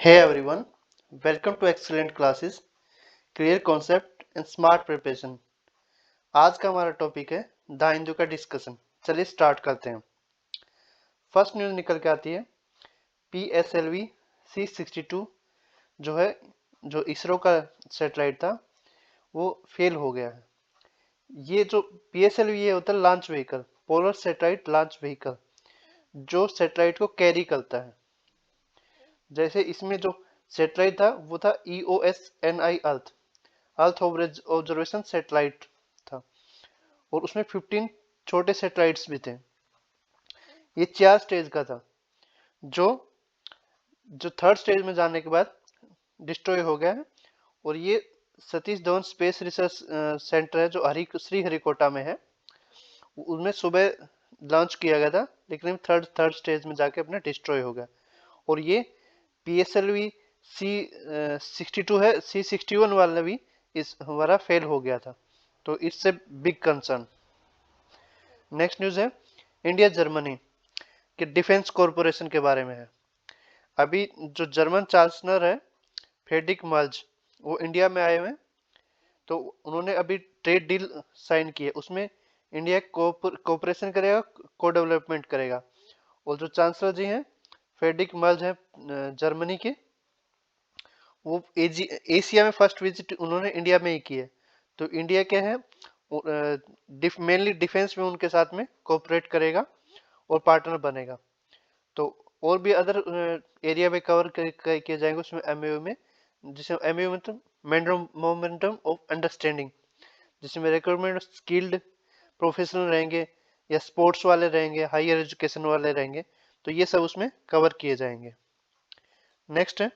Hey everyone, welcome to Excellent Classes, Clear Concept and Smart Preparation। आज का हमारा topic है द हिंदू का डिस्कशन। चलिए स्टार्ट करते हैं। फर्स्ट न्यूज निकल के आती है PSLV C62 जो है, जो इसरो का सैटेलाइट था वो फेल हो गया है। ये जो PSLV ये होता है launch vehicle, polar satellite launch vehicle, जो सैटेलाइट को कैरी करता है। जैसे इसमें जो सैटेलाइट था वो था EOSNI अर्थ, अर्थ ऑब्जर्वेशन सैटेलाइट था, और उसमें 15 छोटे सैटेलाइट्स भी थे। ये 4 स्टेज का था, जो जो थर्ड स्टेज में जाने के बाद डिस्ट्रॉय हो गया है। और ये Satish Dhawan space research centre है जो श्रीहरिकोटा में है, उनमें सुबह लॉन्च किया गया था, लेकिन थर्ड स्टेज में जाके अपने डिस्ट्रॉय हो गया। और ये PSLV C62 है, C61 वाला भी इस हमारा फेल हो गया था, तो इससे बिग कंसर्न। नेक्स्ट न्यूज है इंडिया जर्मनी के डिफेंस कॉरपोरेशन के बारे में है। अभी जो जर्मन चांसलर है फ्रेडरिक मर्ज, वो इंडिया में आए हुए हैं, तो उन्होंने अभी ट्रेड डील साइन की है, उसमें इंडिया कोऑपरेशन करेगा, को डेवलपमेंट करेगा। और जो चांसलर जी हैं फ्रेडरिक मर्ज हैं जर्मनी के, वो एशिया में फर्स्ट विजिट उन्होंने इंडिया में ही की है। तो इंडिया क्या है, मेनली डिफेंस में उनके साथ में कोऑपरेट करेगा और पार्टनर बनेगा। तो और भी अदर एरिया में कवर किए जाएंगे उसमें MOU में, जिसमें MOU मतलब मोमेंटम ऑफ अंडरस्टैंडिंग, जिसमें रिक्वायरमेंट स्किल्ड प्रोफेशनल रहेंगे या स्पोर्ट्स वाले रहेंगे, हायर एजुकेशन वाले रहेंगे, तो ये सब उसमें कवर किए जाएंगे। नेक्स्ट है,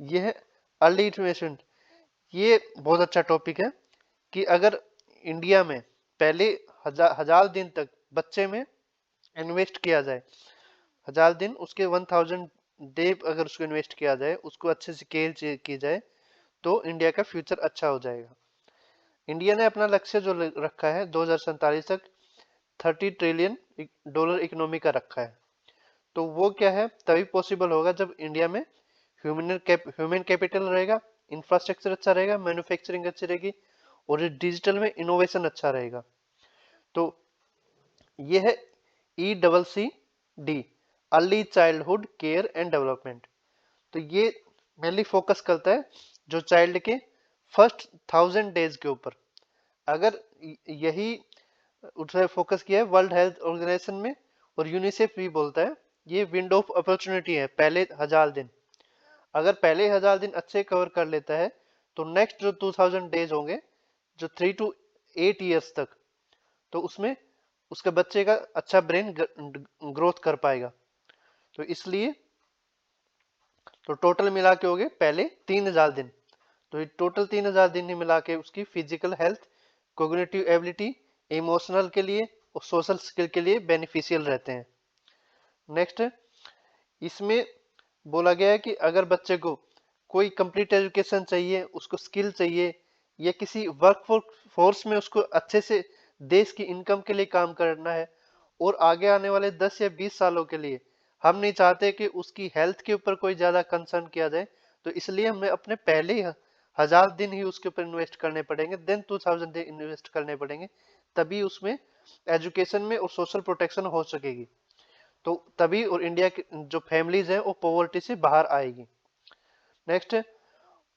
ये है अर्ली इंफॉर्मेशन। ये बहुत अच्छा टॉपिक है कि अगर इंडिया में पहले हजार दिन तक बच्चे में इन्वेस्ट किया जाए, 1000 दिन उसके 1000 डे अगर उसको इन्वेस्ट किया जाए, उसको अच्छे से केयर की जाए, तो इंडिया का फ्यूचर अच्छा हो जाएगा। इंडिया ने अपना लक्ष्य जो रखा है 2047 तक $30 ट्रिलियन इकोनॉमी का रखा है। तो वो क्या है, तभी पॉसिबल होगा जब इंडिया में ह्यूमन कैपिटल रहेगा, इंफ्रास्ट्रक्चर अच्छा रहेगा, मैन्युफैक्चरिंग अच्छी रहेगी, और डिजिटल में इनोवेशन अच्छा रहेगा। तो ये है ECCD, early childhood care and development. तो ये मेनली फोकस करता है जो चाइल्ड के फर्स्ट 1000 डेज के ऊपर। अगर यही उसने फोकस किया है वर्ल्ड हेल्थ ऑर्गेनाइजेशन में, और यूनिसेफ भी बोलता है ये विंडो ऑफ अपॉर्चुनिटी है पहले 1000 दिन। अगर पहले 1000 दिन अच्छे कवर कर लेता है, तो नेक्स्ट जो 2000 डेज होंगे, जो 3 to 8 years तक, तो उसमें उसके बच्चे का अच्छा ब्रेन ग्रोथ कर पाएगा। तो इसलिए तो टोटल मिला के हो गए पहले 3000 दिन। तो ये टोटल 3000 दिन ही मिला के उसकी physical health, cognitive ability, emotional के लिए और सोशल स्किल के लिए बेनिफिशियल रहते हैं। नेक्स्ट, इसमें बोला गया है कि अगर बच्चे को कोई कंप्लीट एजुकेशन चाहिए, उसको स्किल चाहिए, या किसी वर्क फोर्स में उसको अच्छे से देश की इनकम के लिए काम करना है, और आगे आने वाले 10 या 20 सालों के लिए हम नहीं चाहते कि उसकी हेल्थ के ऊपर कोई ज्यादा कंसर्न किया जाए, तो इसलिए हमें अपने पहले ही 1000 दिन ही उसके ऊपर इन्वेस्ट करने पड़ेंगे, देन 2000 दिन इन्वेस्ट करने पड़ेंगे, तभी उसमें एजुकेशन में और सोशल प्रोटेक्शन हो सकेगी। तो तभी और इंडिया की जो फैमिलीज हैं वो पॉवर्टी से बाहर आएगी। नेक्स्ट,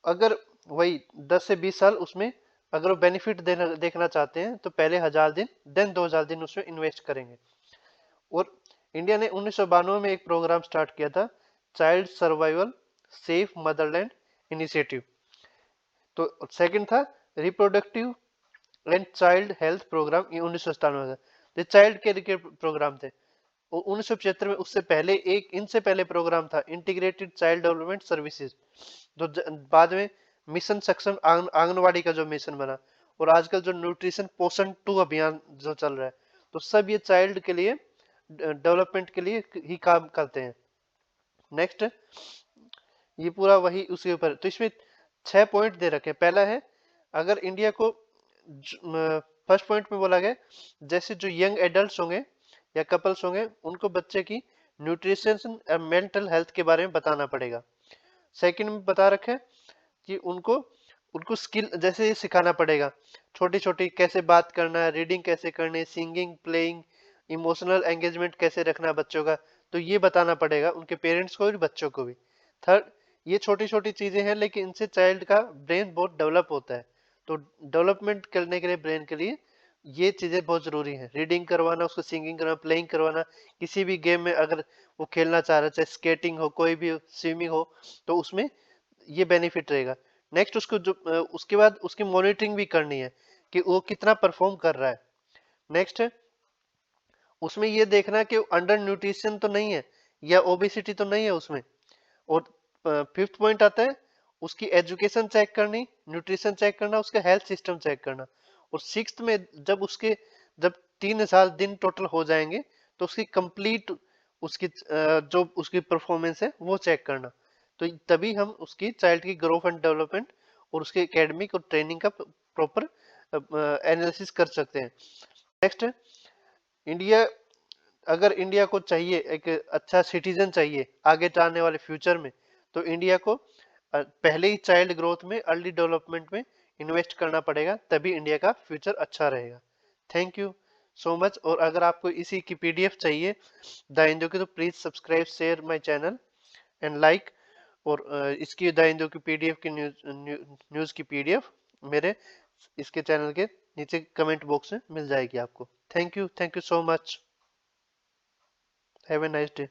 अगर वही 10 से 20 साल उसमें अगर वो बेनिफिट देखना चाहते हैं, तो पहले 1000 दिन देन 2000 दिन उसमें इन्वेस्ट करेंगे। और इंडिया ने 1992 में एक प्रोग्राम स्टार्ट किया था, child survival safe motherland initiative. तो सेकंड था reproductive and child health program, ये 1997 में था। चाइल्ड केयर के प्रोग्राम थे। 1975 में उससे पहले इनसे पहले प्रोग्राम था इंटीग्रेटेड चाइल्ड डेवलपमेंट सर्विसेज, जो बाद में मिशन सक्षम आंगनवाड़ी का जो मिशन बना, और आजकल जो न्यूट्रिशन पोषण 2 अभियान जो चल रहा है, तो सब ये चाइल्ड के लिए डेवलपमेंट के लिए ही काम करते हैं। नेक्स्ट, ये पूरा वही उसके ऊपर, तो इसमें 6 पॉइंट दे रखे हैं। पहला है, अगर इंडिया को फर्स्ट पॉइंट में बोला गया जैसे जो यंग एडल्ट होंगे या कपल्स होंगे, उनको बच्चे की न्यूट्रिशन और मेंटल हेल्थ के बारे में बताना पड़ेगा। सेकंड में बता रखे हैं कि उनको उनको स्किल जैसे सिखाना पड़ेगा, छोटी छोटी कैसे बात करना है, रीडिंग कैसे करनी है, सिंगिंग, प्लेइंग, इमोशनल एंगेजमेंट कैसे रखना है बच्चों का, तो ये बताना पड़ेगा उनके पेरेंट्स को और बच्चों को भी। थर्ड, ये छोटी छोटी चीजें हैं लेकिन इनसे चाइल्ड का ब्रेन बहुत डेवलप होता है। तो डेवलपमेंट करने के लिए ब्रेन के लिए ये चीजें बहुत जरूरी है, रीडिंग करवाना, उसको सिंगिंग करवाना, प्लेइंग करवाना, किसी भी गेम में अगर वो खेलना चाह रहा है, चाहे स्केटिंग हो, कोई भी स्विमिंग हो, तो उसमें ये बेनिफिट रहेगा। नेक्स्ट उसको जो उसके बाद उसकी मॉनिटरिंग भी करनी है कि वो कितना परफॉर्म कर रहा है। नेक्स्ट है उसमें ये देखना कि अंडर न्यूट्रिशन तो नहीं है या ओबेसिटी तो नहीं है उसमें। और फिफ्थ पॉइंट आता है उसकी एजुकेशन चेक करनी, न्यूट्रिशन चेक करना, उसका हेल्थ सिस्टम चेक करना। और सिक्स्थ में जब 3 साल दिन टोटल हो जाएंगे तो उसकी कंप्लीट उसकी जो उसकी परफॉर्मेंस है वो चेक करना। तो तभी हम उसकी चाइल्ड की ग्रोथ एंड डेवलपमेंट और उसके एकेडमिक और ट्रेनिंग का प्रॉपर एनालिसिस कर सकते हैं। नेक्स्ट है इंडिया, अगर इंडिया को चाहिए एक अच्छा सिटीजन चाहिए आगे जाने वाले फ्यूचर में, तो इंडिया को पहले ही चाइल्ड ग्रोथ में, अर्ली डेवलपमेंट में इन्वेस्ट करना पड़ेगा, तभी इंडिया का फ्यूचर अच्छा रहेगा। Thank you so much. और अगर आपको इसी की पीडीएफ चाहिए द हिंदू की, तो please subscribe, share my channel and like. और इसकी द हिंदू की पीडीएफ की न्यूज की पीडीएफ मेरे इसके चैनल के नीचे कमेंट बॉक्स में मिल जाएगी आपको। Thank you so much. Have a nice day.